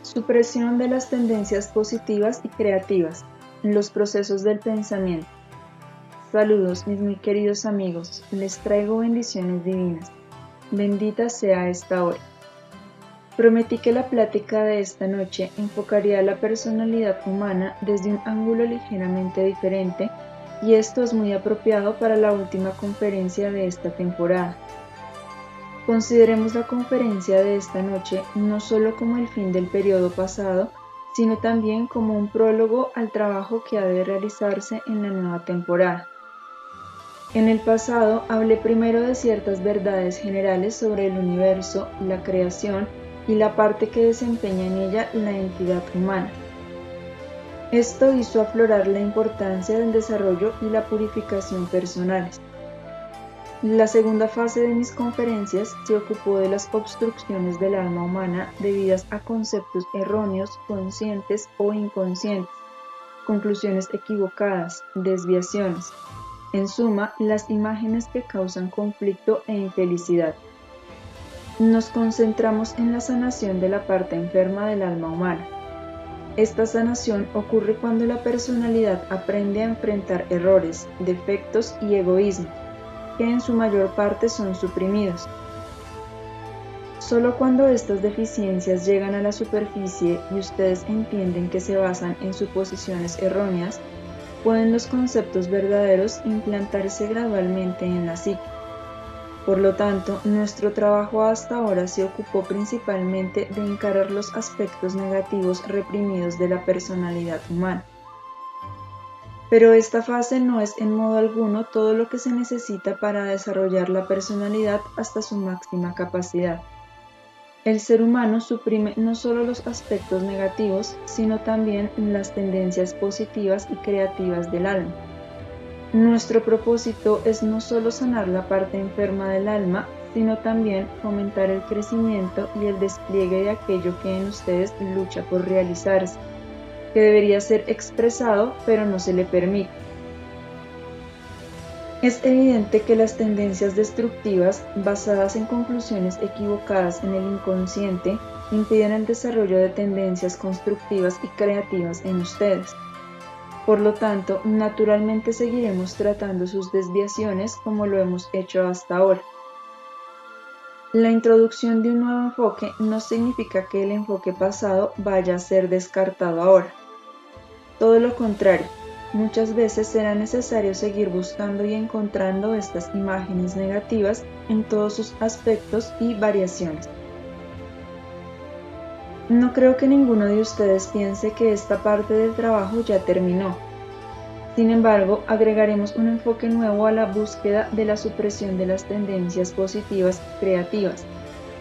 Supresión de las tendencias positivas y creativas, los procesos del pensamiento. Saludos mis muy queridos amigos, les traigo bendiciones divinas. Bendita sea esta hora. Prometí que la plática de esta noche enfocaría la personalidad humana desde un ángulo ligeramente diferente, y esto es muy apropiado para la última conferencia de esta temporada. Consideremos la conferencia de esta noche no solo como el fin del periodo pasado, sino también como un prólogo al trabajo que ha de realizarse en la nueva temporada. En el pasado hablé primero de ciertas verdades generales sobre el universo, la creación y la parte que desempeña en ella la entidad humana. Esto hizo aflorar la importancia del desarrollo y la purificación personales. La segunda fase de mis conferencias se ocupó de las obstrucciones del alma humana debidas a conceptos erróneos, conscientes o inconscientes, conclusiones equivocadas, desviaciones. En suma, las imágenes que causan conflicto e infelicidad. Nos concentramos en la sanación de la parte enferma del alma humana. Esta sanación ocurre cuando la personalidad aprende a enfrentar errores, defectos y egoísmo, que en su mayor parte son suprimidos. Solo cuando estas deficiencias llegan a la superficie y ustedes entienden que se basan en suposiciones erróneas, pueden los conceptos verdaderos implantarse gradualmente en la psique. Por lo tanto, nuestro trabajo hasta ahora se ocupó principalmente de encarar los aspectos negativos reprimidos de la personalidad humana. Pero esta fase no es en modo alguno todo lo que se necesita para desarrollar la personalidad hasta su máxima capacidad. El ser humano suprime no solo los aspectos negativos, sino también las tendencias positivas y creativas del alma. Nuestro propósito es no solo sanar la parte enferma del alma, sino también fomentar el crecimiento y el despliegue de aquello que en ustedes lucha por realizarse, que debería ser expresado pero no se le permite. Es evidente que las tendencias destructivas, basadas en conclusiones equivocadas en el inconsciente, impiden el desarrollo de tendencias constructivas y creativas en ustedes. Por lo tanto, naturalmente seguiremos tratando sus desviaciones como lo hemos hecho hasta ahora. La introducción de un nuevo enfoque no significa que el enfoque pasado vaya a ser descartado ahora. Todo lo contrario, muchas veces será necesario seguir buscando y encontrando estas imágenes negativas en todos sus aspectos y variaciones. No creo que ninguno de ustedes piense que esta parte del trabajo ya terminó. Sin embargo, agregaremos un enfoque nuevo a la búsqueda de la supresión de las tendencias positivas y creativas,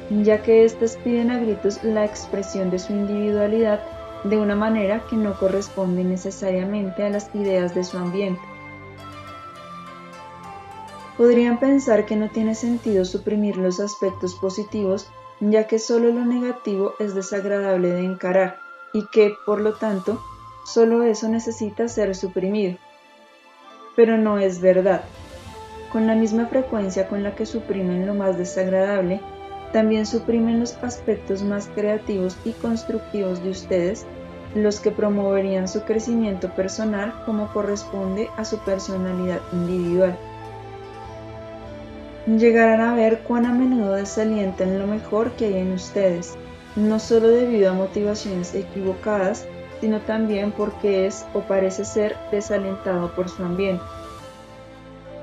ya que éstas piden a gritos la expresión de su individualidad de una manera que no corresponde necesariamente a las ideas de su ambiente. Podrían pensar que no tiene sentido suprimir los aspectos positivos, ya que solo lo negativo es desagradable de encarar y que, por lo tanto, solo eso necesita ser suprimido. Pero no es verdad. Con la misma frecuencia con la que suprimen lo más desagradable, también suprimen los aspectos más creativos y constructivos de ustedes, los que promoverían su crecimiento personal como corresponde a su personalidad individual. Llegarán a ver cuán a menudo desalientan lo mejor que hay en ustedes, no solo debido a motivaciones equivocadas, sino también porque es o parece ser desalentado por su ambiente.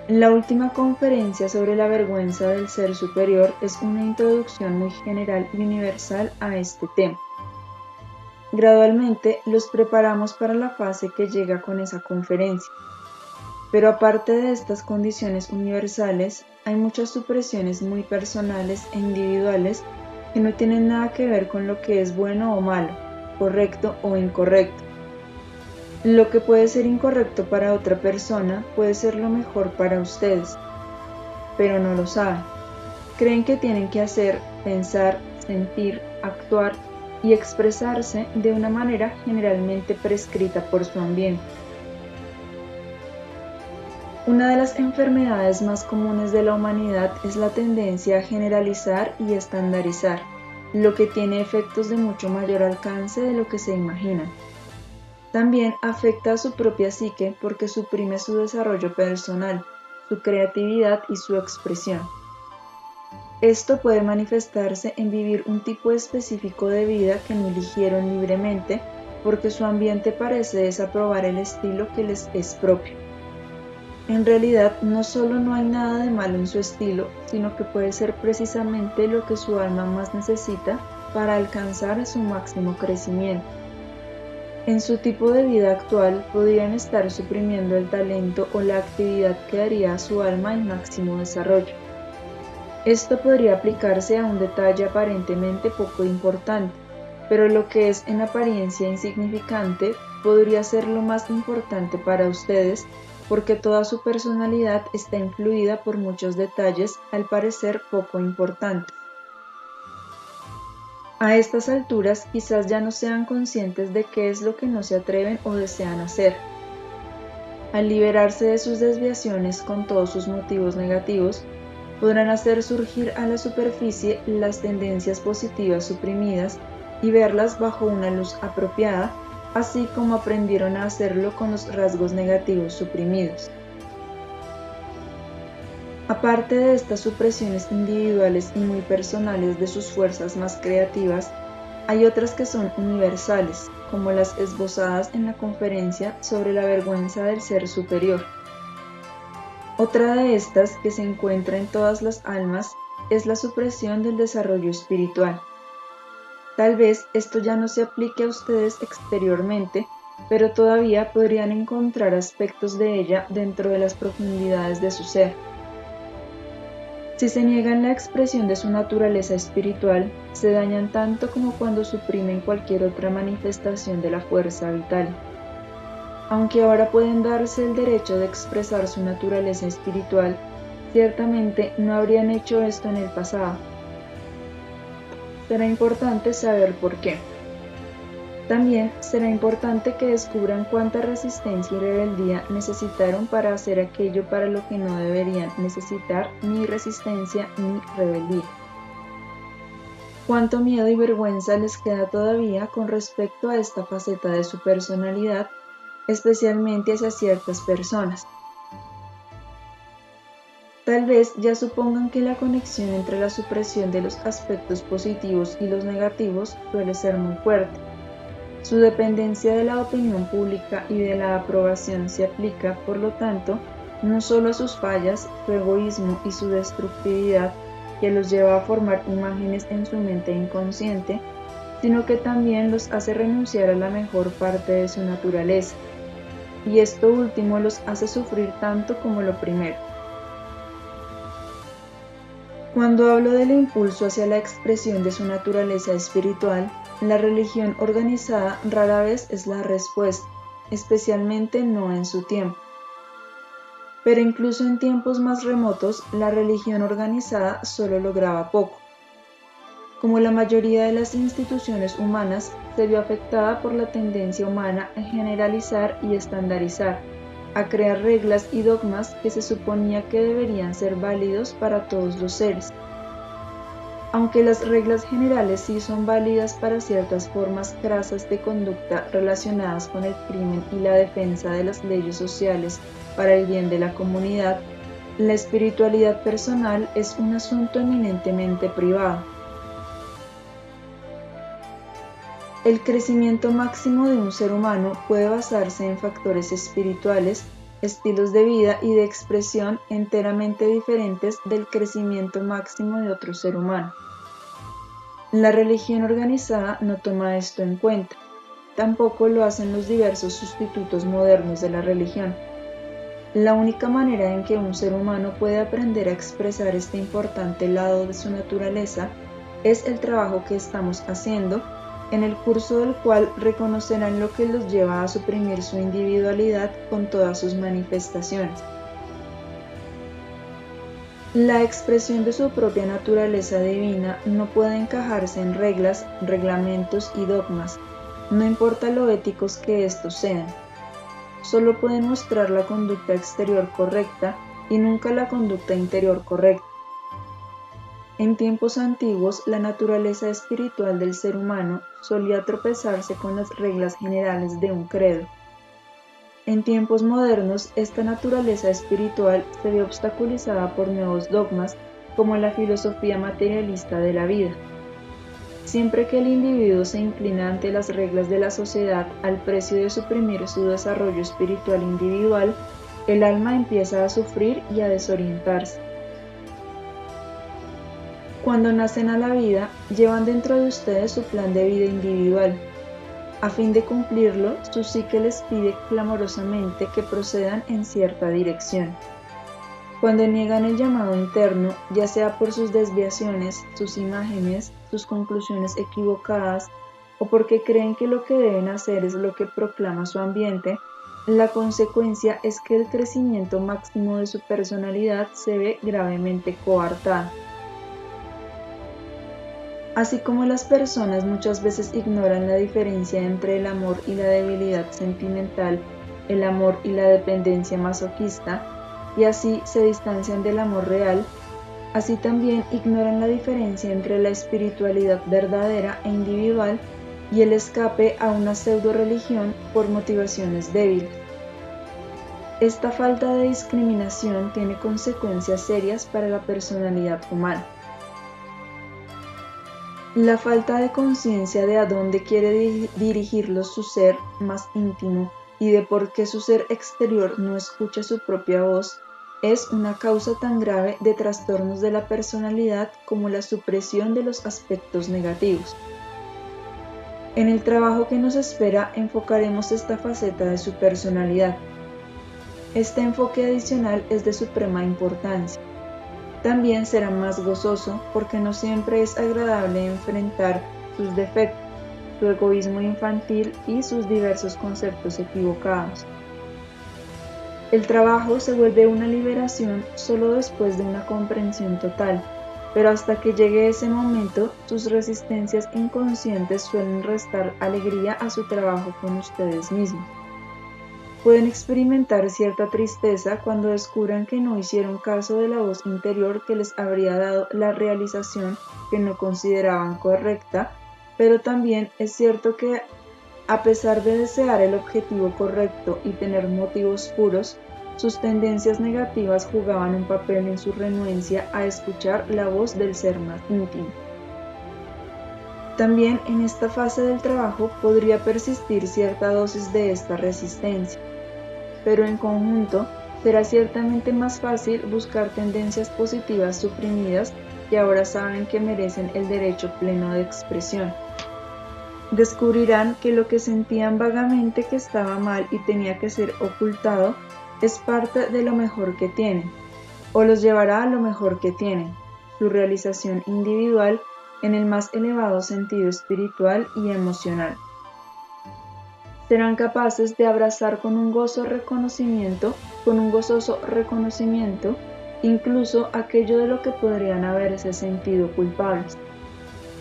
La última conferencia sobre la vergüenza del ser superior es una introducción muy general y universal a este tema. Gradualmente los preparamos para la fase que llega con esa conferencia. Pero aparte de estas condiciones universales, hay muchas supresiones muy personales e individuales que no tienen nada que ver con lo que es bueno o malo, correcto o incorrecto. Lo que puede ser incorrecto para otra persona puede ser lo mejor para ustedes, pero no lo saben. Creen que tienen que hacer, pensar, sentir, actuar y expresarse de una manera generalmente prescrita por su ambiente. Una de las enfermedades más comunes de la humanidad es la tendencia a generalizar y estandarizar. lo que tiene efectos de mucho mayor alcance de lo que se imaginan. También afecta a su propia psique porque suprime su desarrollo personal, su creatividad y su expresión. Esto puede manifestarse en vivir un tipo específico de vida que no eligieron libremente porque su ambiente parece desaprobar el estilo que les es propio. En realidad, no solo no hay nada de malo en su estilo, sino que puede ser precisamente lo que su alma más necesita para alcanzar su máximo crecimiento. En su tipo de vida actual podrían estar suprimiendo el talento o la actividad que daría a su alma el máximo desarrollo. Esto podría aplicarse a un detalle aparentemente poco importante, pero lo que es en apariencia insignificante podría ser lo más importante para ustedes porque toda su personalidad está influida por muchos detalles al parecer poco importantes. A estas alturas quizás ya no sean conscientes de qué es lo que no se atreven o desean hacer. Al liberarse de sus desviaciones con todos sus motivos negativos, podrán hacer surgir a la superficie las tendencias positivas suprimidas y verlas bajo una luz apropiada, así como aprendieron a hacerlo con los rasgos negativos suprimidos. Aparte de estas supresiones individuales y muy personales de sus fuerzas más creativas, hay otras que son universales, como las esbozadas en la conferencia sobre la vergüenza del ser superior. Otra de estas, que se encuentra en todas las almas, es la supresión del desarrollo espiritual. Tal vez esto ya no se aplique a ustedes exteriormente, pero todavía podrían encontrar aspectos de ella dentro de las profundidades de su ser. Si se niegan la expresión de su naturaleza espiritual, se dañan tanto como cuando suprimen cualquier otra manifestación de la fuerza vital. Aunque ahora pueden darse el derecho de expresar su naturaleza espiritual, ciertamente no habrían hecho esto en el pasado. Será importante saber por qué. También será importante que descubran cuánta resistencia y rebeldía necesitaron para hacer aquello para lo que no deberían necesitar ni resistencia ni rebeldía. Cuánto miedo y vergüenza les queda todavía con respecto a esta faceta de su personalidad, especialmente hacia ciertas personas. Tal vez ya supongan que la conexión entre la supresión de los aspectos positivos y los negativos suele ser muy fuerte. Su dependencia de la opinión pública y de la aprobación se aplica, por lo tanto, no solo a sus fallas, su egoísmo y su destructividad, que los lleva a formar imágenes en su mente inconsciente, sino que también los hace renunciar a la mejor parte de su naturaleza, y esto último los hace sufrir tanto como lo primero. Cuando hablo del impulso hacia la expresión de su naturaleza espiritual, la religión organizada rara vez es la respuesta, especialmente no en su tiempo. Pero incluso en tiempos más remotos, la religión organizada solo lograba poco. Como la mayoría de las instituciones humanas, se vio afectada por la tendencia humana a generalizar y estandarizar, a crear reglas y dogmas que se suponía que deberían ser válidos para todos los seres. Aunque las reglas generales sí son válidas para ciertas formas crasas de conducta relacionadas con el crimen y la defensa de las leyes sociales para el bien de la comunidad, la espiritualidad personal es un asunto eminentemente privado. El crecimiento máximo de un ser humano puede basarse en factores espirituales, estilos de vida y de expresión enteramente diferentes del crecimiento máximo de otro ser humano. La religión organizada no toma esto en cuenta, tampoco lo hacen los diversos sustitutos modernos de la religión. La única manera en que un ser humano puede aprender a expresar este importante lado de su naturaleza es el trabajo que estamos haciendo, en el curso del cual reconocerán lo que los lleva a suprimir su individualidad con todas sus manifestaciones. La expresión de su propia naturaleza divina no puede encajarse en reglas, reglamentos y dogmas, no importa lo éticos que estos sean. Solo pueden mostrar la conducta exterior correcta y nunca la conducta interior correcta. En tiempos antiguos, la naturaleza espiritual del ser humano solía tropezarse con las reglas generales de un credo. En tiempos modernos, esta naturaleza espiritual se ve obstaculizada por nuevos dogmas como la filosofía materialista de la vida. Siempre que el individuo se inclina ante las reglas de la sociedad al precio de suprimir su desarrollo espiritual individual, el alma empieza a sufrir y a desorientarse. Cuando nacen a la vida, llevan dentro de ustedes su plan de vida individual. A fin de cumplirlo, su psique les pide clamorosamente que procedan en cierta dirección. Cuando niegan el llamado interno, ya sea por sus desviaciones, sus imágenes, sus conclusiones equivocadas, o porque creen que lo que deben hacer es lo que proclama su ambiente, la consecuencia es que el crecimiento máximo de su personalidad se ve gravemente coartado. Así como las personas muchas veces ignoran la diferencia entre el amor y la debilidad sentimental, el amor y la dependencia masoquista, y así se distancian del amor real, así también ignoran la diferencia entre la espiritualidad verdadera e individual y el escape a una pseudo-religión por motivaciones débiles. Esta falta de discriminación tiene consecuencias serias para la personalidad humana. La falta de conciencia de a dónde quiere dirigirlo su ser más íntimo y de por qué su ser exterior no escucha su propia voz es una causa tan grave de trastornos de la personalidad como la supresión de los aspectos negativos. En el trabajo que nos espera enfocaremos esta faceta de su personalidad. Este enfoque adicional es de suprema importancia. También será más gozoso porque no siempre es agradable enfrentar sus defectos, su egoísmo infantil y sus diversos conceptos equivocados. El trabajo se vuelve una liberación solo después de una comprensión total, pero hasta que llegue ese momento, sus resistencias inconscientes suelen restar alegría a su trabajo con ustedes mismos. Pueden experimentar cierta tristeza cuando descubran que no hicieron caso de la voz interior que les habría dado la realización que no consideraban correcta, pero también es cierto que, a pesar de desear el objetivo correcto y tener motivos puros, sus tendencias negativas jugaban un papel en su renuencia a escuchar la voz del ser más íntimo. También en esta fase del trabajo podría persistir cierta dosis de esta resistencia, pero en conjunto será ciertamente más fácil buscar tendencias positivas suprimidas que ahora saben que merecen el derecho pleno de expresión. Descubrirán que lo que sentían vagamente que estaba mal y tenía que ser ocultado es parte de lo mejor que tienen, o los llevará a lo mejor que tienen, su realización individual en el más elevado sentido espiritual y emocional. Serán capaces de abrazar con un gozoso reconocimiento, incluso aquello de lo que podrían haberse sentido culpables.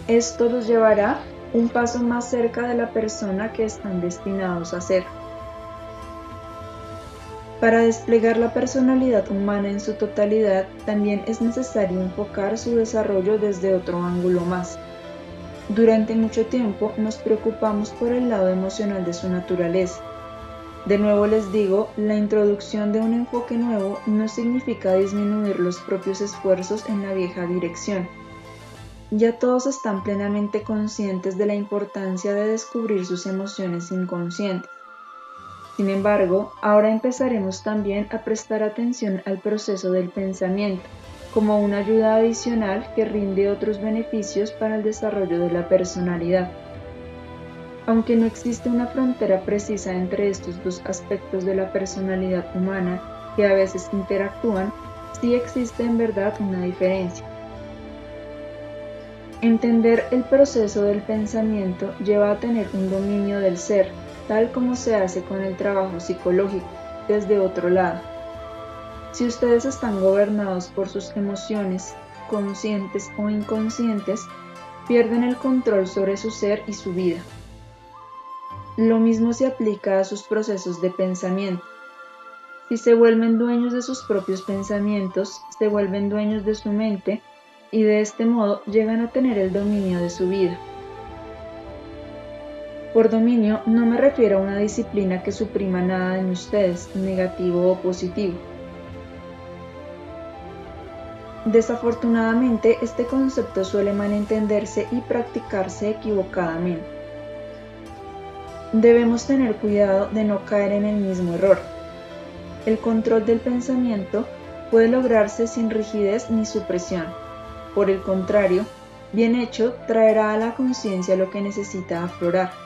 Esto los llevará un paso más cerca de la persona que están destinados a ser. Para desplegar la personalidad humana en su totalidad, también es necesario enfocar su desarrollo desde otro ángulo más. Durante mucho tiempo nos preocupamos por el lado emocional de su naturaleza. De nuevo les digo, la introducción de un enfoque nuevo no significa disminuir los propios esfuerzos en la vieja dirección. Ya todos están plenamente conscientes de la importancia de descubrir sus emociones inconscientes. Sin embargo, ahora empezaremos también a prestar atención al proceso del pensamiento, como una ayuda adicional que rinde otros beneficios para el desarrollo de la personalidad. Aunque no existe una frontera precisa entre estos dos aspectos de la personalidad humana que a veces interactúan, sí existe en verdad una diferencia. Entender el proceso del pensamiento lleva a tener un dominio del ser, tal como se hace con el trabajo psicológico, desde otro lado. Si ustedes están gobernados por sus emociones, conscientes o inconscientes, pierden el control sobre su ser y su vida. Lo mismo se aplica a sus procesos de pensamiento. Si se vuelven dueños de sus propios pensamientos, se vuelven dueños de su mente, y de este modo llegan a tener el dominio de su vida. Por dominio no me refiero a una disciplina que suprima nada en ustedes, negativo o positivo. Desafortunadamente, este concepto suele malentenderse y practicarse equivocadamente. Debemos tener cuidado de no caer en el mismo error. El control del pensamiento puede lograrse sin rigidez ni supresión. Por el contrario, bien hecho traerá a la conciencia lo que necesita aflorar.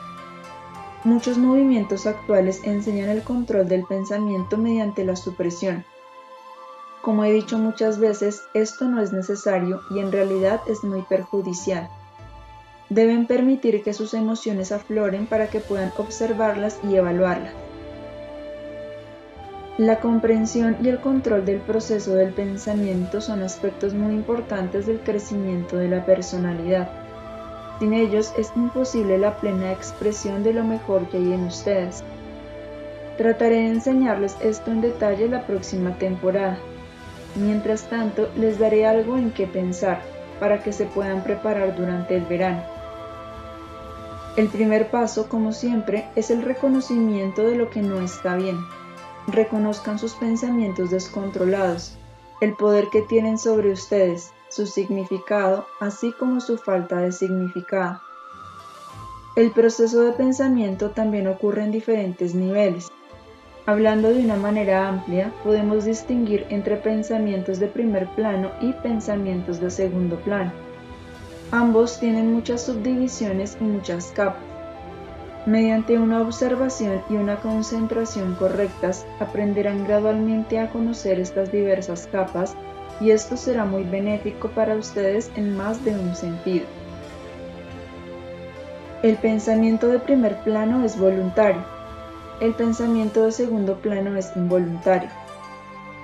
Muchos movimientos actuales enseñan el control del pensamiento mediante la supresión. Como he dicho muchas veces, esto no es necesario y en realidad es muy perjudicial. Deben permitir que sus emociones afloren para que puedan observarlas y evaluarlas. La comprensión y el control del proceso del pensamiento son aspectos muy importantes del crecimiento de la personalidad. Sin ellos es imposible la plena expresión de lo mejor que hay en ustedes. Trataré de enseñarles esto en detalle la próxima temporada. Mientras tanto, les daré algo en qué pensar, para que se puedan preparar durante el verano. El primer paso, como siempre, es el reconocimiento de lo que no está bien. Reconozcan sus pensamientos descontrolados, el poder que tienen sobre ustedes, su significado, así como su falta de significado. El proceso de pensamiento también ocurre en diferentes niveles. Hablando de una manera amplia, podemos distinguir entre pensamientos de primer plano y pensamientos de segundo plano. Ambos tienen muchas subdivisiones y muchas capas. Mediante una observación y una concentración correctas, aprenderán gradualmente a conocer estas diversas capas y esto será muy benéfico para ustedes en más de un sentido. El pensamiento de primer plano es voluntario. El pensamiento de segundo plano es involuntario.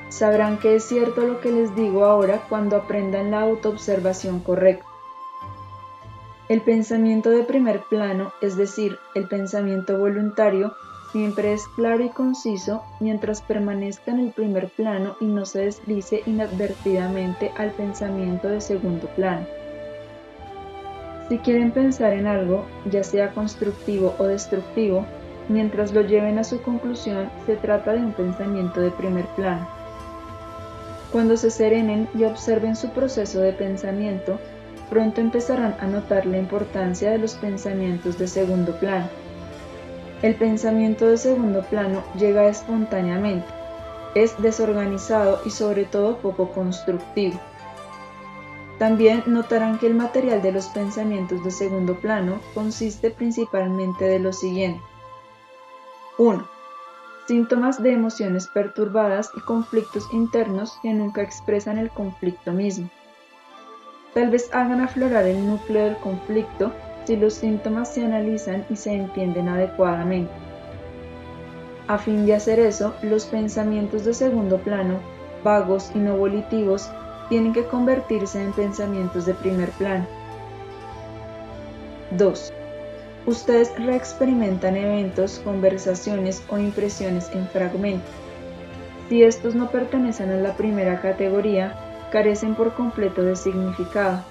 Sabrán que es cierto lo que les digo ahora cuando aprendan la autoobservación correcta. El pensamiento de primer plano, es decir, el pensamiento voluntario, siempre es claro y conciso mientras permanezca en el primer plano y no se deslice inadvertidamente al pensamiento de segundo plano. Si quieren pensar en algo, ya sea constructivo o destructivo, mientras lo lleven a su conclusión, se trata de un pensamiento de primer plano. Cuando se serenen y observen su proceso de pensamiento, pronto empezarán a notar la importancia de los pensamientos de segundo plano. El pensamiento de segundo plano llega espontáneamente, es desorganizado y sobre todo poco constructivo. También notarán que el material de los pensamientos de segundo plano consiste principalmente de lo siguiente. 1. Síntomas de emociones perturbadas y conflictos internos que nunca expresan el conflicto mismo. Tal vez hagan aflorar el núcleo del conflicto si los síntomas se analizan y se entienden adecuadamente. A fin de hacer eso, los pensamientos de segundo plano, vagos y no volitivos, tienen que convertirse en pensamientos de primer plano. 2. Ustedes reexperimentan eventos, conversaciones o impresiones en fragmentos. Si estos no pertenecen a la primera categoría, carecen por completo de significado.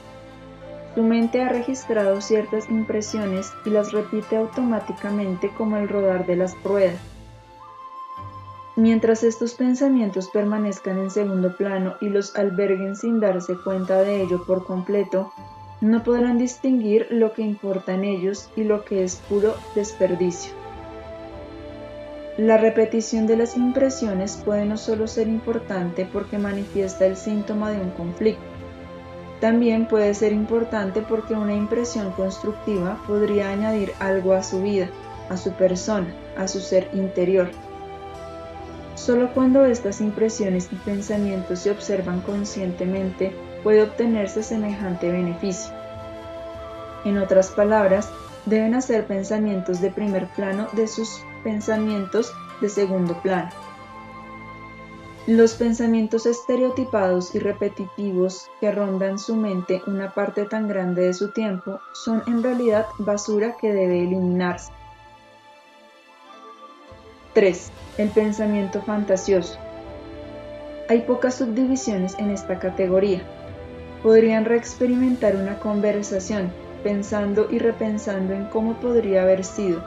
Su mente ha registrado ciertas impresiones y las repite automáticamente como el rodar de las ruedas. Mientras estos pensamientos permanezcan en segundo plano y los alberguen sin darse cuenta de ello por completo, no podrán distinguir lo que importa en ellos y lo que es puro desperdicio. La repetición de las impresiones puede no solo ser importante porque manifiesta el síntoma de un conflicto, también puede ser importante porque una impresión constructiva podría añadir algo a su vida, a su persona, a su ser interior. Solo cuando estas impresiones y pensamientos se observan conscientemente puede obtenerse semejante beneficio. En otras palabras, deben hacer pensamientos de primer plano de sus pensamientos de segundo plano. Los pensamientos estereotipados y repetitivos que rondan su mente una parte tan grande de su tiempo son en realidad basura que debe eliminarse. 3. El pensamiento fantasioso. Hay pocas subdivisiones en esta categoría. Podrían reexperimentar una conversación, pensando y repensando en cómo podría haber sido,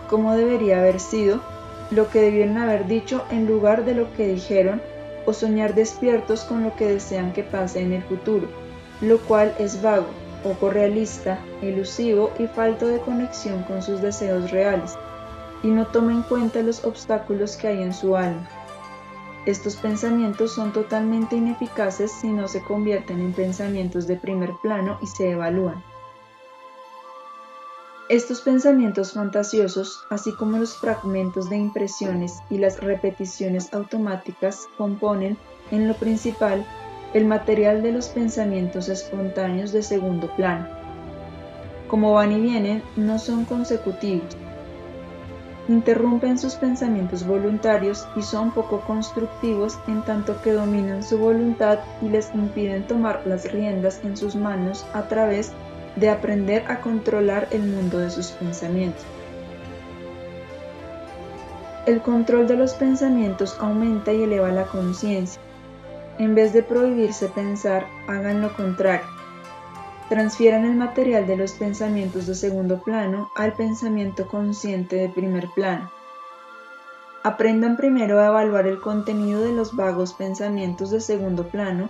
cómo debería haber sido, lo que debieron haber dicho en lugar de lo que dijeron, o soñar despiertos con lo que desean que pase en el futuro, lo cual es vago, poco realista, elusivo y falto de conexión con sus deseos reales, y no toma en cuenta los obstáculos que hay en su alma. Estos pensamientos son totalmente ineficaces si no se convierten en pensamientos de primer plano y se evalúan. Estos pensamientos fantasiosos, así como los fragmentos de impresiones y las repeticiones automáticas, componen, en lo principal, el material de los pensamientos espontáneos de segundo plano. Como van y vienen, no son consecutivos. Interrumpen sus pensamientos voluntarios y son poco constructivos en tanto que dominan su voluntad y les impiden tomar las riendas en sus manos a través de aprender a controlar el mundo de sus pensamientos. El control de los pensamientos aumenta y eleva la conciencia. En vez de prohibirse pensar, hagan lo contrario. Transfieran el material de los pensamientos de segundo plano al pensamiento consciente de primer plano. Aprendan primero a evaluar el contenido de los vagos pensamientos de segundo plano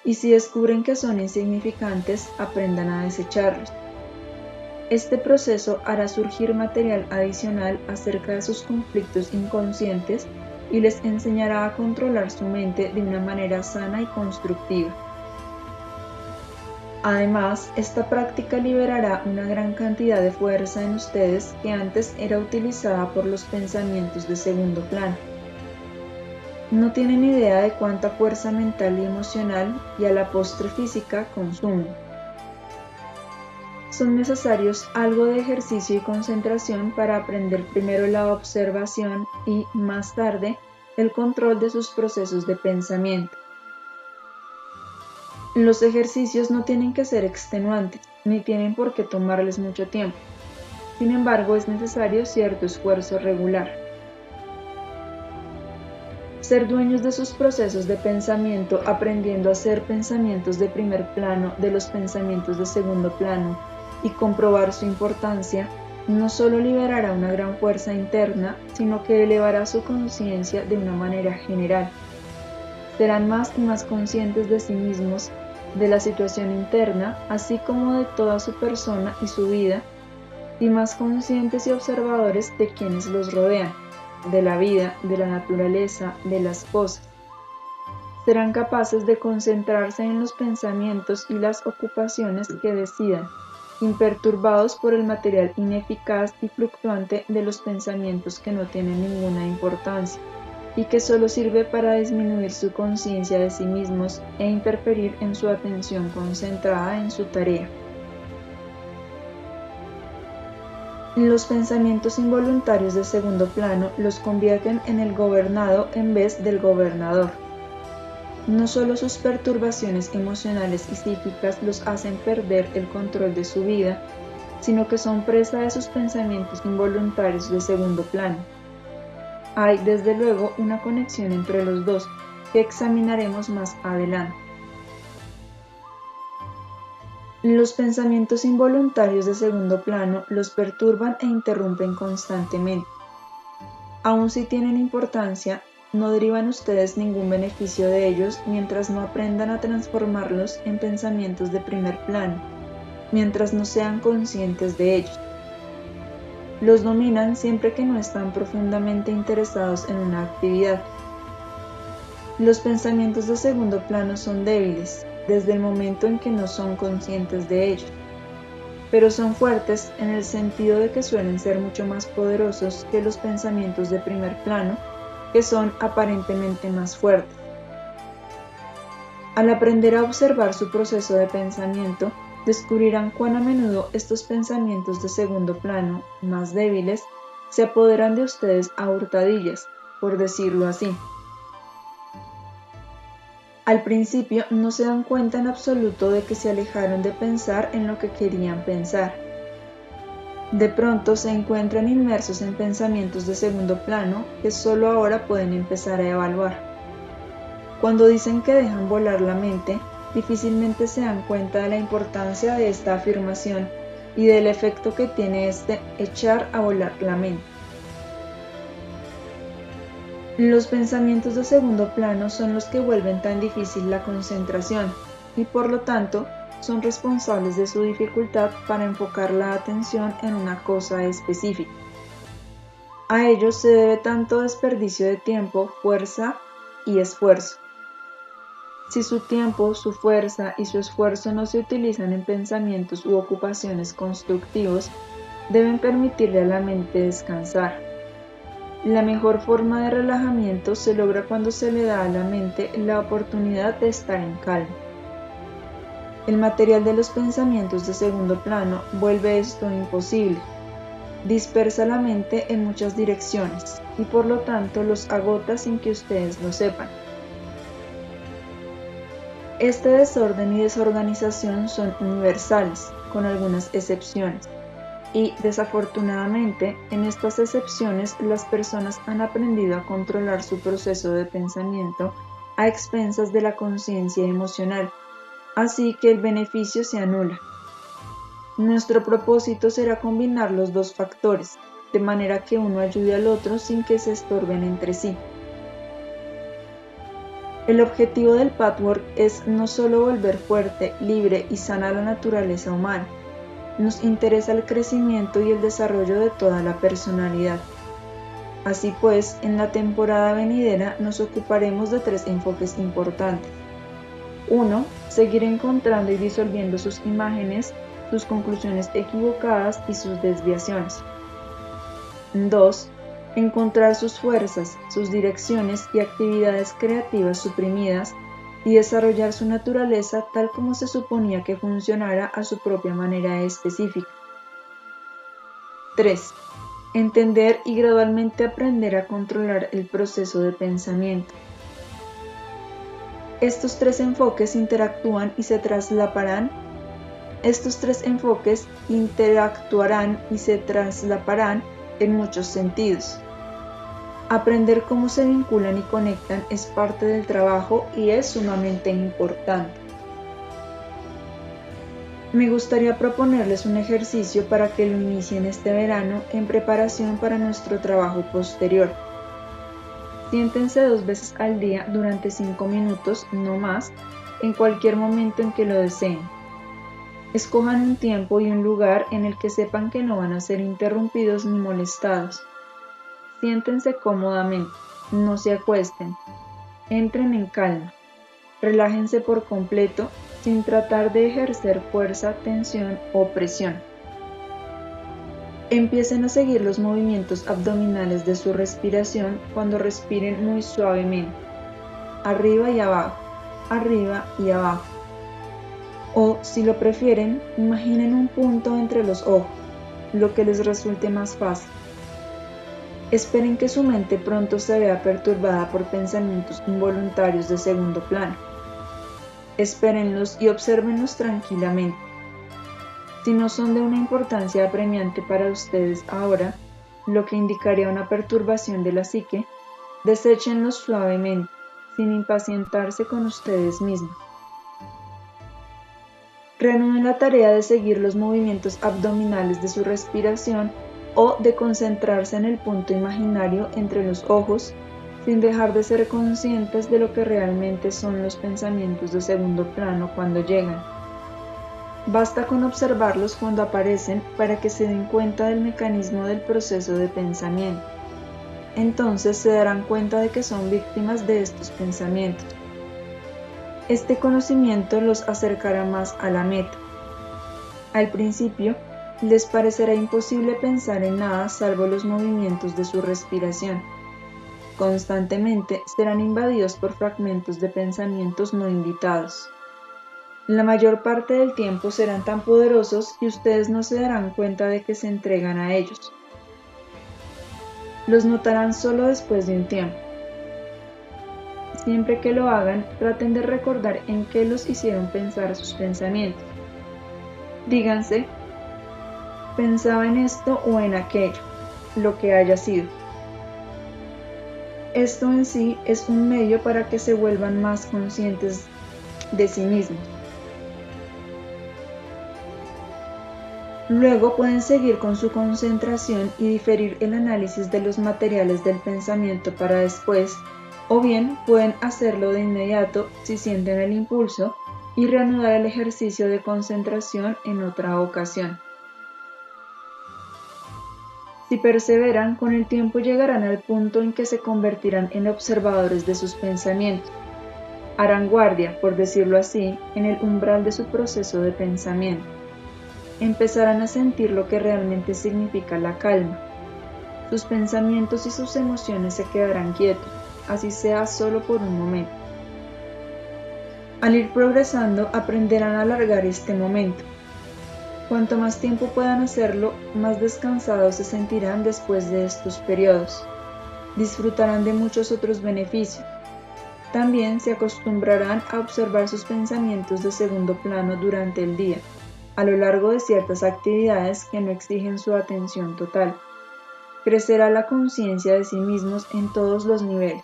y si descubren que son insignificantes, aprendan a desecharlos. Este proceso hará surgir material adicional acerca de sus conflictos inconscientes y les enseñará a controlar su mente de una manera sana y constructiva. Además, esta práctica liberará una gran cantidad de fuerza en ustedes que antes era utilizada por los pensamientos de segundo plano. No tienen idea de cuánta fuerza mental y emocional y a la postre física consumen. Son necesarios algo de ejercicio y concentración para aprender primero la observación y, más tarde, el control de sus procesos de pensamiento. Los ejercicios no tienen que ser extenuantes, ni tienen por qué tomarles mucho tiempo. Sin embargo, es necesario cierto esfuerzo regular. Ser dueños de sus procesos de pensamiento, aprendiendo a hacer pensamientos de primer plano de los pensamientos de segundo plano y comprobar su importancia, no solo liberará una gran fuerza interna, sino que elevará su conciencia de una manera general. Serán más y más conscientes de sí mismos, de la situación interna, así como de toda su persona y su vida, y más conscientes y observadores de quienes los rodean, de la vida, de la naturaleza, de las cosas. Serán capaces de concentrarse en los pensamientos y las ocupaciones que decidan, imperturbados por el material ineficaz y fluctuante de los pensamientos que no tienen ninguna importancia y que solo sirve para disminuir su conciencia de sí mismos e interferir en su atención concentrada en su tarea. Los pensamientos involuntarios de segundo plano los convierten en el gobernado en vez del gobernador. No solo sus perturbaciones emocionales y psíquicas los hacen perder el control de su vida, sino que son presa de sus pensamientos involuntarios de segundo plano. Hay, desde luego, una conexión entre los dos, que examinaremos más adelante. Los pensamientos involuntarios de segundo plano los perturban e interrumpen constantemente. Aun si tienen importancia, no derivan ustedes ningún beneficio de ellos mientras no aprendan a transformarlos en pensamientos de primer plano, mientras no sean conscientes de ellos. Los dominan siempre que no están profundamente interesados en una actividad. Los pensamientos de segundo plano son débiles desde el momento en que no son conscientes de ellos, pero son fuertes en el sentido de que suelen ser mucho más poderosos que los pensamientos de primer plano, que son aparentemente más fuertes. Al aprender a observar su proceso de pensamiento, descubrirán cuán a menudo estos pensamientos de segundo plano, más débiles, se apoderan de ustedes a hurtadillas, por decirlo así. Al principio no se dan cuenta en absoluto de que se alejaron de pensar en lo que querían pensar. De pronto se encuentran inmersos en pensamientos de segundo plano que solo ahora pueden empezar a evaluar. Cuando dicen que dejan volar la mente, difícilmente se dan cuenta de la importancia de esta afirmación y del efecto que tiene este echar a volar la mente. Los pensamientos de segundo plano son los que vuelven tan difícil la concentración y por lo tanto son responsables de su dificultad para enfocar la atención en una cosa específica. A ellos se debe tanto desperdicio de tiempo, fuerza y esfuerzo. Si su tiempo, su fuerza y su esfuerzo no se utilizan en pensamientos u ocupaciones constructivos, deben permitirle a la mente descansar. La mejor forma de relajamiento se logra cuando se le da a la mente la oportunidad de estar en calma. El material de los pensamientos de segundo plano vuelve esto imposible. Dispersa la mente en muchas direcciones y por lo tanto los agota sin que ustedes lo sepan. Este desorden y desorganización son universales, con algunas excepciones. Y, desafortunadamente, en estas excepciones las personas han aprendido a controlar su proceso de pensamiento a expensas de la conciencia emocional, así que el beneficio se anula. Nuestro propósito será combinar los dos factores, de manera que uno ayude al otro sin que se estorben entre sí. El objetivo del patchwork es no solo volver fuerte, libre y sana la naturaleza humana. Nos interesa el crecimiento y el desarrollo de toda la personalidad. Así pues, en la temporada venidera nos ocuparemos de 3 enfoques importantes. 1. Seguir encontrando y disolviendo sus imágenes, sus conclusiones equivocadas y sus desviaciones. 2. Encontrar sus fuerzas, sus direcciones y actividades creativas suprimidas y desarrollar su naturaleza tal como se suponía que funcionara a su propia manera específica. 3. Entender y gradualmente aprender a controlar el proceso de pensamiento. Estos 3 enfoques interactúan y se traslaparán. Estos 3 enfoques interactuarán y se traslaparán en muchos sentidos. Aprender cómo se vinculan y conectan es parte del trabajo y es sumamente importante. Me gustaría proponerles un ejercicio para que lo inicien este verano en preparación para nuestro trabajo posterior. Siéntense 2 veces al día durante 5 minutos, no más, en cualquier momento en que lo deseen. Escojan un tiempo y un lugar en el que sepan que no van a ser interrumpidos ni molestados. Siéntense cómodamente, no se acuesten, entren en calma, relájense por completo sin tratar de ejercer fuerza, tensión o presión. Empiecen a seguir los movimientos abdominales de su respiración cuando respiren muy suavemente, arriba y abajo, arriba y abajo. O, si lo prefieren, imaginen un punto entre los ojos, lo que les resulte más fácil. Esperen que su mente pronto se vea perturbada por pensamientos involuntarios de segundo plano. Espérenlos y obsérvenlos tranquilamente. Si no son de una importancia apremiante para ustedes ahora, lo que indicaría una perturbación de la psique, deséchenlos suavemente, sin impacientarse con ustedes mismos. Reanuden la tarea de seguir los movimientos abdominales de su respiración o de concentrarse en el punto imaginario entre los ojos, sin dejar de ser conscientes de lo que realmente son los pensamientos de segundo plano cuando llegan. Basta con observarlos cuando aparecen para que se den cuenta del mecanismo del proceso de pensamiento. Entonces se darán cuenta de que son víctimas de estos pensamientos. Este conocimiento los acercará más a la meta. Al principio, les parecerá imposible pensar en nada salvo los movimientos de su respiración. Constantemente serán invadidos por fragmentos de pensamientos no invitados. La mayor parte del tiempo serán tan poderosos que ustedes no se darán cuenta de que se entregan a ellos. Los notarán solo después de un tiempo. Siempre que lo hagan, traten de recordar en qué los hicieron pensar sus pensamientos. Díganse, pensaba en esto o en aquello, lo que haya sido. Esto en sí es un medio para que se vuelvan más conscientes de sí mismos. Luego pueden seguir con su concentración y diferir el análisis de los materiales del pensamiento para después, o bien pueden hacerlo de inmediato si sienten el impulso y reanudar el ejercicio de concentración en otra ocasión. Si perseveran, con el tiempo llegarán al punto en que se convertirán en observadores de sus pensamientos. Harán guardia, por decirlo así, en el umbral de su proceso de pensamiento. Empezarán a sentir lo que realmente significa la calma. Sus pensamientos y sus emociones se quedarán quietos, así sea solo por un momento. Al ir progresando, aprenderán a alargar este momento. Cuanto más tiempo puedan hacerlo, más descansados se sentirán después de estos periodos. Disfrutarán de muchos otros beneficios. También se acostumbrarán a observar sus pensamientos de segundo plano durante el día, a lo largo de ciertas actividades que no exigen su atención total. Crecerá la conciencia de sí mismos en todos los niveles.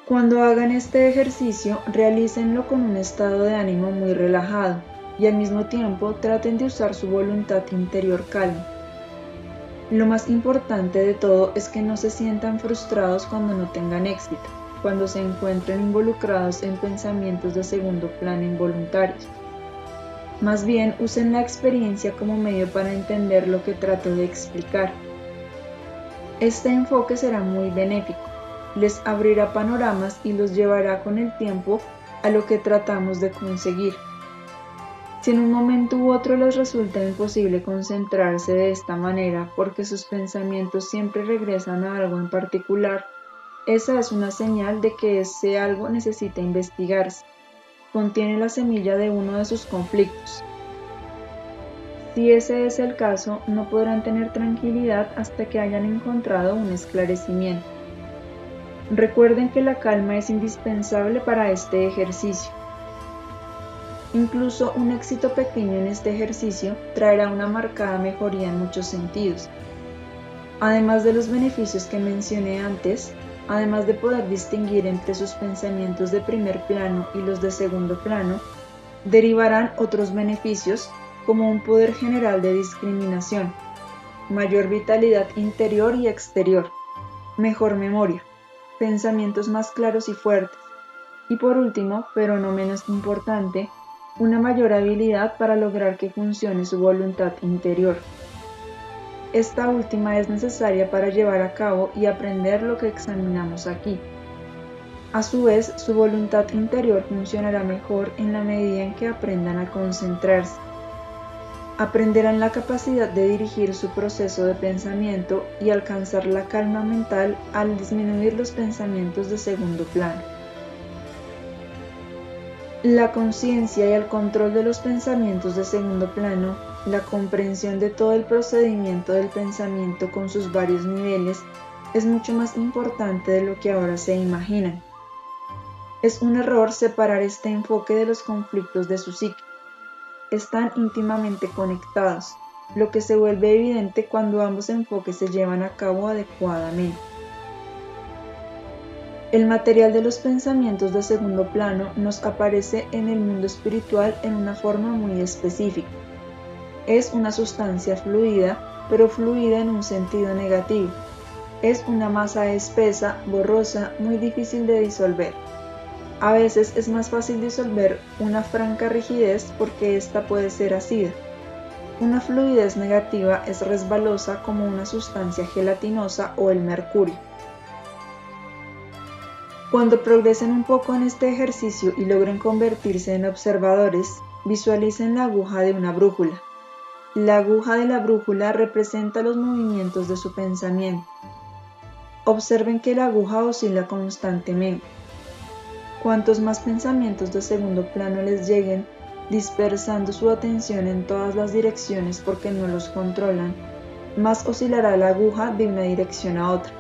Cuando hagan este ejercicio, realícenlo con un estado de ánimo muy relajado y al mismo tiempo traten de usar su voluntad interior calma. Lo más importante de todo es que no se sientan frustrados cuando no tengan éxito, cuando se encuentren involucrados en pensamientos de segundo plano involuntarios. Más bien, usen la experiencia como medio para entender lo que trato de explicar. Este enfoque será muy benéfico, les abrirá panoramas y los llevará con el tiempo a lo que tratamos de conseguir. Si en un momento u otro les resulta imposible concentrarse de esta manera porque sus pensamientos siempre regresan a algo en particular, esa es una señal de que ese algo necesita investigarse. Contiene la semilla de uno de sus conflictos. Si ese es el caso, no podrán tener tranquilidad hasta que hayan encontrado un esclarecimiento. Recuerden que la calma es indispensable para este ejercicio. Incluso un éxito pequeño en este ejercicio traerá una marcada mejoría en muchos sentidos. Además de los beneficios que mencioné antes, además de poder distinguir entre sus pensamientos de primer plano y los de segundo plano, derivarán otros beneficios como un poder general de discriminación, mayor vitalidad interior y exterior, mejor memoria, pensamientos más claros y fuertes, y por último, pero no menos importante, una mayor habilidad para lograr que funcione su voluntad interior. Esta última es necesaria para llevar a cabo y aprender lo que examinamos aquí. A su vez, su voluntad interior funcionará mejor en la medida en que aprendan a concentrarse. Aprenderán la capacidad de dirigir su proceso de pensamiento y alcanzar la calma mental al disminuir los pensamientos de segundo plano. La conciencia y el control de los pensamientos de segundo plano, la comprensión de todo el procedimiento del pensamiento con sus varios niveles, es mucho más importante de lo que ahora se imaginan. Es un error separar este enfoque de los conflictos de su psique. Están íntimamente conectados, lo que se vuelve evidente cuando ambos enfoques se llevan a cabo adecuadamente. El material de los pensamientos de segundo plano nos aparece en el mundo espiritual en una forma muy específica. Es una sustancia fluida, pero fluida en un sentido negativo. Es una masa espesa, borrosa, muy difícil de disolver. A veces es más fácil disolver una franca rigidez porque ésta puede ser ácida. Una fluidez negativa es resbalosa como una sustancia gelatinosa o el mercurio. Cuando progresen un poco en este ejercicio y logren convertirse en observadores, visualicen la aguja de una brújula. La aguja de la brújula representa los movimientos de su pensamiento. Observen que la aguja oscila constantemente. Cuantos más pensamientos de segundo plano les lleguen, dispersando su atención en todas las direcciones porque no los controlan, más oscilará la aguja de una dirección a otra.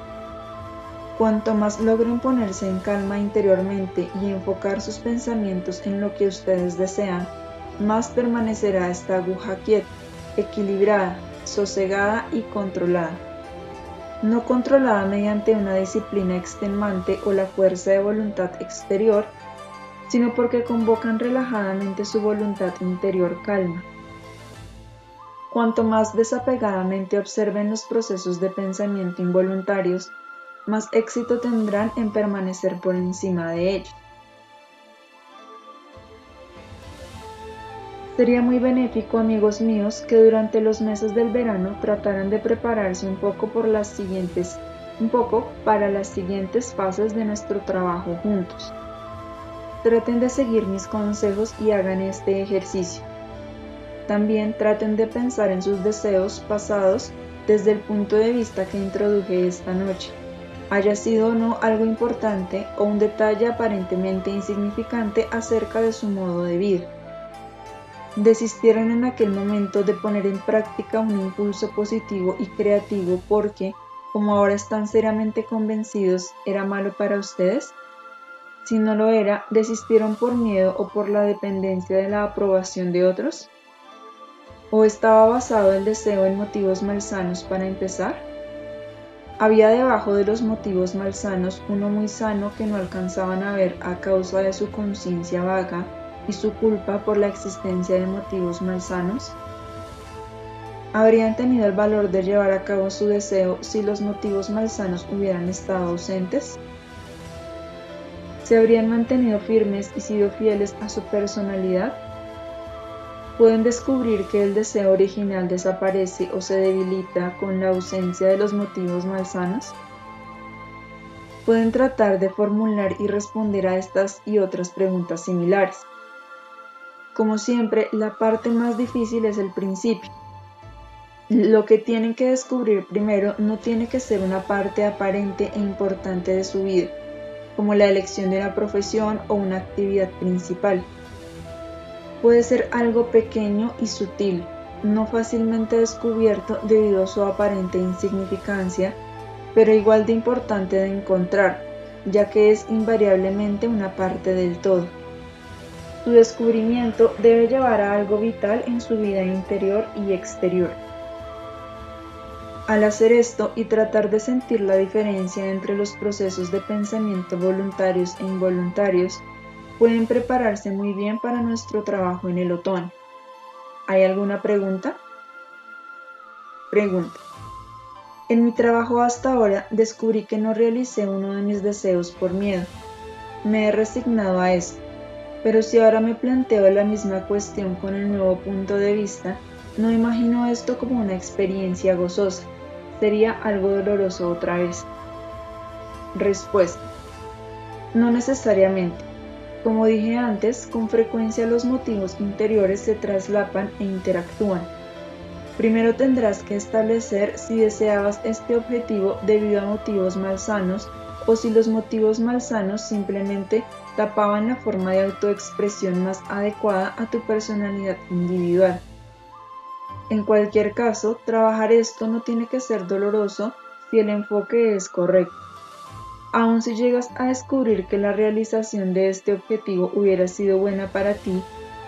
Cuanto más logren ponerse en calma interiormente y enfocar sus pensamientos en lo que ustedes desean, más permanecerá esta aguja quieta, equilibrada, sosegada y controlada. no controlada mediante una disciplina extenuante o la fuerza de voluntad exterior, sino porque convocan relajadamente su voluntad interior calma. Cuanto más desapegadamente observen los procesos de pensamiento involuntarios, más éxito tendrán en permanecer por encima de ellos. Sería muy benéfico, amigos míos, que durante los meses del verano trataran de prepararse un poco para las siguientes fases de nuestro trabajo juntos. Traten de seguir mis consejos y hagan este ejercicio. También traten de pensar en sus deseos pasados desde el punto de vista que introduje esta noche, haya sido o no algo importante o un detalle aparentemente insignificante acerca de su modo de vida. Desistieron en aquel momento de poner en práctica un impulso positivo y creativo porque, como ahora están seriamente convencidos, era malo para ustedes. Si no lo era, ¿desistieron por miedo o por la dependencia de la aprobación de otros? ¿O estaba basado el deseo en motivos malsanos para empezar? ¿Había debajo de los motivos malsanos uno muy sano que no alcanzaban a ver a causa de su conciencia vaga y su culpa por la existencia de motivos malsanos? ¿Habrían tenido el valor de llevar a cabo su deseo si los motivos malsanos hubieran estado ausentes? ¿Se habrían mantenido firmes y sido fieles a su personalidad? ¿Pueden descubrir que el deseo original desaparece o se debilita con la ausencia de los motivos malsanos? Pueden tratar de formular y responder a estas y otras preguntas similares. Como siempre, la parte más difícil es el principio. Lo que tienen que descubrir primero no tiene que ser una parte aparente e importante de su vida, como la elección de una profesión o una actividad principal. Puede ser algo pequeño y sutil, no fácilmente descubierto debido a su aparente insignificancia, pero igual de importante de encontrar, ya que es invariablemente una parte del todo. Su descubrimiento debe llevar a algo vital en su vida interior y exterior. Al hacer esto y tratar de sentir la diferencia entre los procesos de pensamiento voluntarios e involuntarios, pueden prepararse muy bien para nuestro trabajo en el otoño. ¿Hay alguna pregunta? Pregunta. En mi trabajo hasta ahora descubrí que no realicé uno de mis deseos por miedo. Me he resignado a esto. Pero si ahora me planteo la misma cuestión con el nuevo punto de vista, no imagino esto como una experiencia gozosa. Sería algo doloroso otra vez. Respuesta. No necesariamente. Como dije antes, con frecuencia los motivos interiores se traslapan e interactúan. Primero tendrás que establecer si deseabas este objetivo debido a motivos malsanos o si los motivos malsanos simplemente tapaban la forma de autoexpresión más adecuada a tu personalidad individual. En cualquier caso, trabajar esto no tiene que ser doloroso si el enfoque es correcto. Aun si llegas a descubrir que la realización de este objetivo hubiera sido buena para ti,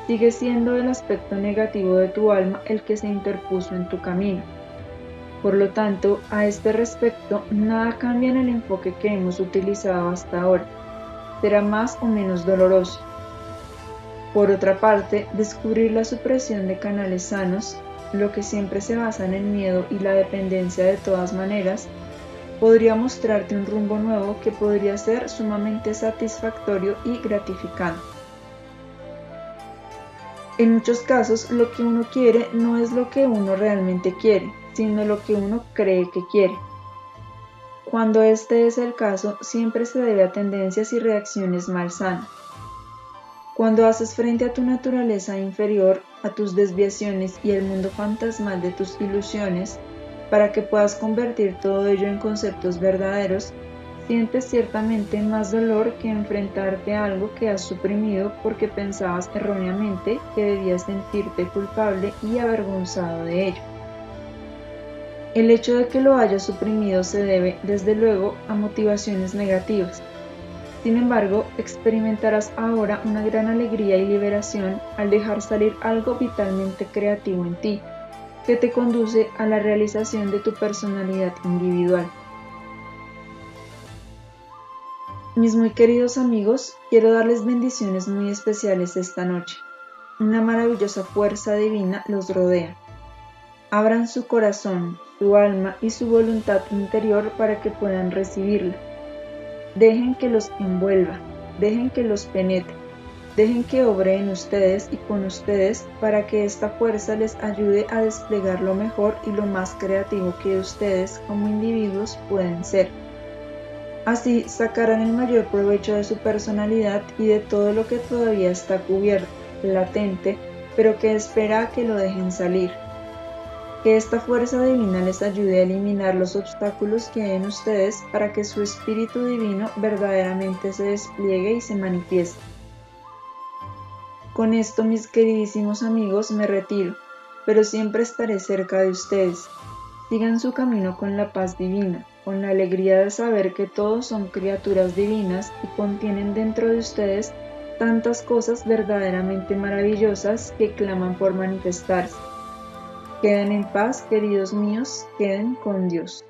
sigue siendo el aspecto negativo de tu alma el que se interpuso en tu camino. Por lo tanto, a este respecto, nada cambia en el enfoque que hemos utilizado hasta ahora. Será más o menos doloroso. Por otra parte, descubrir la supresión de canales sanos, lo que siempre se basa en el miedo y la dependencia de todas maneras, podría mostrarte un rumbo nuevo que podría ser sumamente satisfactorio y gratificante. En muchos casos, lo que uno quiere no es lo que uno realmente quiere, sino lo que uno cree que quiere. Cuando este es el caso, siempre se debe a tendencias y reacciones malsanas. Cuando haces frente a tu naturaleza inferior, a tus desviaciones y el mundo fantasmal de tus ilusiones, para que puedas convertir todo ello en conceptos verdaderos, sientes ciertamente más dolor que enfrentarte a algo que has suprimido porque pensabas erróneamente que debías sentirte culpable y avergonzado de ello. El hecho de que lo hayas suprimido se debe, desde luego, a motivaciones negativas. Sin embargo, experimentarás ahora una gran alegría y liberación al dejar salir algo vitalmente creativo en ti. que te conduce a la realización de tu personalidad individual. Mis muy queridos amigos, quiero darles bendiciones muy especiales esta noche. Una maravillosa fuerza divina los rodea. Abran su corazón, su alma y su voluntad interior para que puedan recibirla. Dejen que los envuelva, dejen que los penetre, dejen que obre en ustedes y con ustedes para que esta fuerza les ayude a desplegar lo mejor y lo más creativo que ustedes como individuos pueden ser. Así sacarán el mayor provecho de su personalidad y de todo lo que todavía está cubierto, latente, pero que espera a que lo dejen salir. Que esta fuerza divina les ayude a eliminar los obstáculos que hay en ustedes para que su espíritu divino verdaderamente se despliegue y se manifieste. Con esto, mis queridísimos amigos, me retiro, pero siempre estaré cerca de ustedes. Sigan su camino con la paz divina, con la alegría de saber que todos son criaturas divinas y contienen dentro de ustedes tantas cosas verdaderamente maravillosas que claman por manifestarse. Queden en paz, queridos míos, queden con Dios.